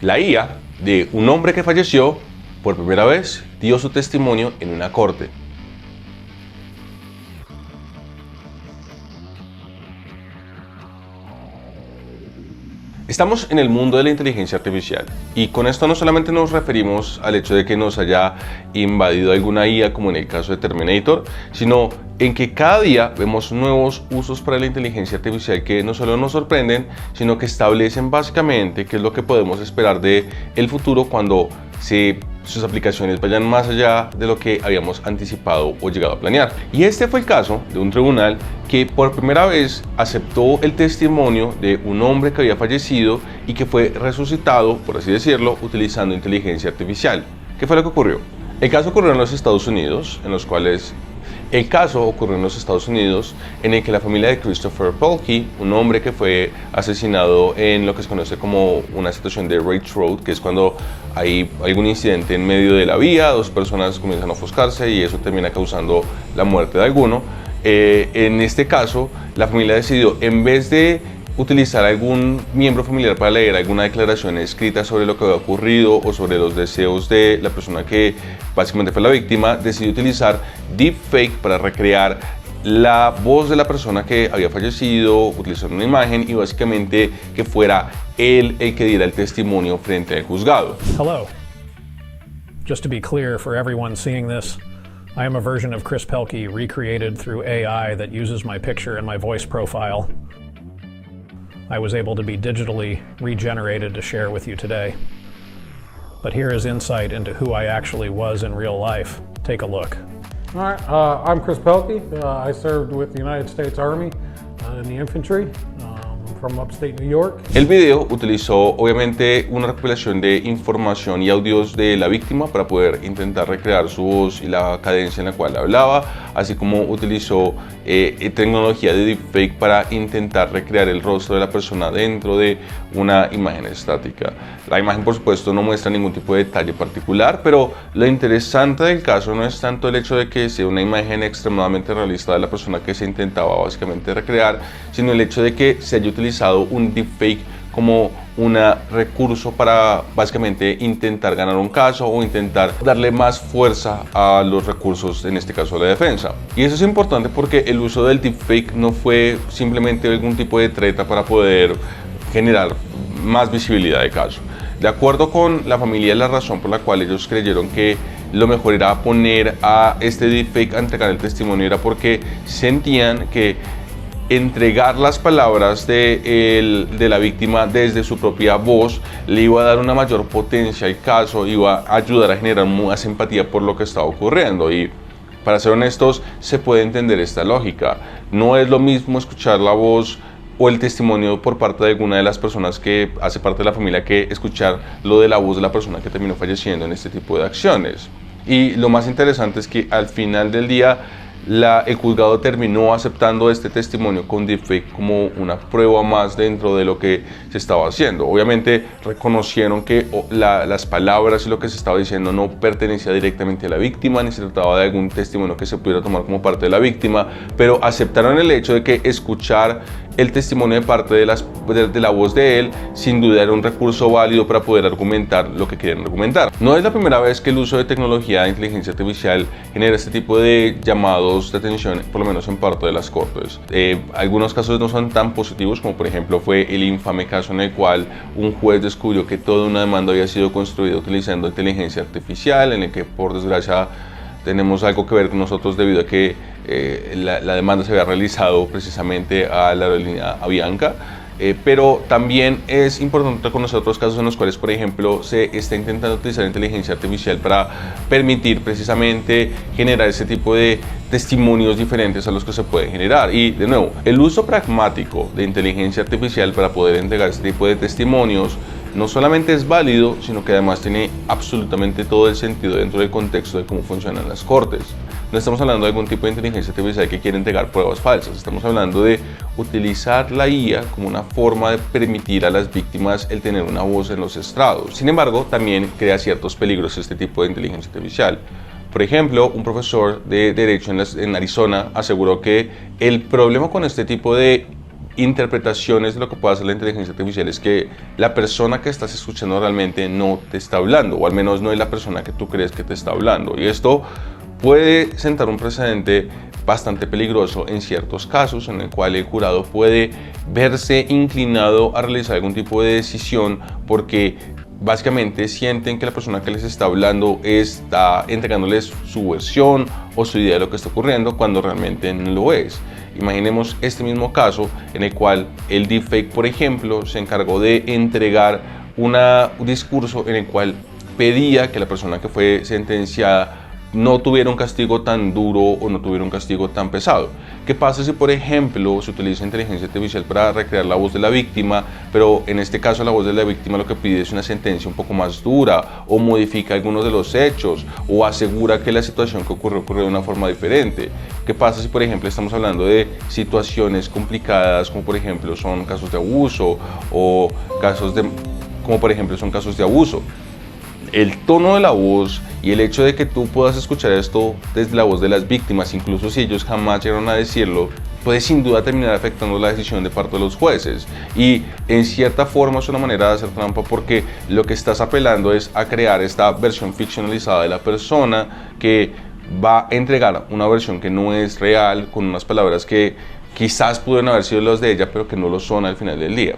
La IA de un hombre que falleció por primera vez dio su testimonio en una corte. Estamos en el mundo de la inteligencia artificial y con esto no solamente nos referimos al hecho de que nos haya invadido alguna IA como en el caso de Terminator, sino en que cada día vemos nuevos usos para la inteligencia artificial que no solo nos sorprenden, sino que establecen básicamente qué es lo que podemos esperar de el futuro cuando sus aplicaciones vayan más allá de lo que habíamos anticipado o llegado a planear. Y este fue el caso de un tribunal que por primera vez aceptó el testimonio de un hombre que había fallecido y que fue resucitado, por así decirlo, utilizando inteligencia artificial. ¿Qué fue lo que ocurrió? El caso ocurrió en los Estados Unidos, en el que la familia de Christopher Pelkey, un hombre que fue asesinado en lo que se conoce como una situación de rage road, que es cuando hay algún incidente en medio de la vía, dos personas comienzan a ofuscarse y eso termina causando la muerte de alguno. En este caso, la familia decidió, en vez de utilizar algún miembro familiar para leer alguna declaración escrita sobre lo que había ocurrido o sobre los deseos de la persona que básicamente fue la víctima, decidió utilizar deepfake para recrear la voz de la persona que había fallecido, utilizar una imagen y básicamente que fuera él el que diera el testimonio frente al juzgado. Hello. Just to be clear for everyone seeing this, I am a version of Chris Pelkey recreated through AI that uses my picture and my voice profile. I was able to be digitally regenerated to share with you today. But here is insight into who I actually was in real life. Take a look. All right, I'm Chris Pelkey. I served with the United States Army in the infantry. From upstate New York. El video utilizó obviamente una recopilación de información y audios de la víctima para poder intentar recrear su voz y la cadencia en la cual hablaba, así como utilizó tecnología de deepfake para intentar recrear el rostro de la persona dentro de una imagen estática. La imagen, por supuesto, no muestra ningún tipo de detalle particular, pero lo interesante del caso no es tanto el hecho de que sea una imagen extremadamente realista de la persona que se intentaba básicamente recrear, sino el hecho de que se haya utilizado un deepfake como un recurso para básicamente intentar ganar un caso o intentar darle más fuerza a los recursos, en este caso a la defensa. Y eso es importante porque el uso del deepfake no fue simplemente algún tipo de treta para poder generar más visibilidad de caso. De acuerdo con la familia, la razón por la cual ellos creyeron que lo mejor era poner a este deepfake a entregar el testimonio era porque sentían que entregar las palabras de la víctima desde su propia voz le iba a dar una mayor potencia al caso, iba a ayudar a generar más empatía por lo que estaba ocurriendo. Y para ser honestos, se puede entender esta lógica. No es lo mismo escuchar la voz o el testimonio por parte de alguna de las personas que hace parte de la familia que escuchar lo de la voz de la persona que terminó falleciendo en este tipo de acciones. Y lo más interesante es que al final del día el juzgado terminó aceptando este testimonio con deepfake como una prueba más dentro de lo que se estaba haciendo. Obviamente reconocieron que las palabras y lo que se estaba diciendo no pertenecía directamente a la víctima, ni se trataba de algún testimonio que se pudiera tomar como parte de la víctima, pero aceptaron el hecho de que escuchar el testimonio de parte de la voz de él sin duda era un recurso válido para poder argumentar lo que querían argumentar. No es la primera vez que el uso de tecnología de inteligencia artificial genera este tipo de llamados de atención, por lo menos en parte de las cortes. Algunos casos no son tan positivos, como por ejemplo fue el infame caso en el cual un juez descubrió que toda una demanda había sido construida utilizando inteligencia artificial, en el que por desgracia tenemos algo que ver con nosotros debido a que la demanda se había realizado precisamente a la aerolínea Avianca. Pero también es importante reconocer otros casos en los cuales, por ejemplo, se está intentando utilizar inteligencia artificial para permitir precisamente generar ese tipo de testimonios diferentes a los que se pueden generar. Y de nuevo, el uso pragmático de inteligencia artificial para poder entregar este tipo de testimonios no solamente es válido, sino que además tiene absolutamente todo el sentido dentro del contexto de cómo funcionan las cortes. No estamos hablando de algún tipo de inteligencia artificial que quiere entregar pruebas falsas, estamos hablando de utilizar la IA como una forma de permitir a las víctimas el tener una voz en los estrados. Sin embargo, también crea ciertos peligros este tipo de inteligencia artificial. Por ejemplo, un profesor de Derecho en Arizona aseguró que el problema con este tipo de interpretaciones de lo que puede hacer la inteligencia artificial es que la persona que estás escuchando realmente no te está hablando, o al menos no es la persona que tú crees que te está hablando. Y esto puede sentar un precedente bastante peligroso en ciertos casos en el cual el jurado puede verse inclinado a realizar algún tipo de decisión porque básicamente sienten que la persona que les está hablando está entregándoles su versión o su idea de lo que está ocurriendo cuando realmente no lo es. Imaginemos este mismo caso en el cual el deepfake, por ejemplo, se encargó de entregar un discurso en el cual pedía que la persona que fue sentenciada no tuviera un castigo tan duro o no tuviera un castigo tan pesado. ¿Qué pasa si, por ejemplo, se utiliza inteligencia artificial para recrear la voz de la víctima, pero en este caso la voz de la víctima lo que pide es una sentencia un poco más dura, o modifica algunos de los hechos, o asegura que la situación que ocurrió de una forma diferente? ¿Qué pasa si, por ejemplo, estamos hablando de situaciones complicadas, como por ejemplo son casos de abuso, o casos de, como por ejemplo son casos de abuso? El tono de la voz y el hecho de que tú puedas escuchar esto desde la voz de las víctimas, incluso si ellos jamás llegaron a decirlo, puede sin duda terminar afectando la decisión de parte de los jueces. Y en cierta forma es una manera de hacer trampa porque lo que estás apelando es a crear esta versión ficcionalizada de la persona que va a entregar una versión que no es real, con unas palabras que quizás pudieron haber sido las de ella, pero que no lo son al final del día.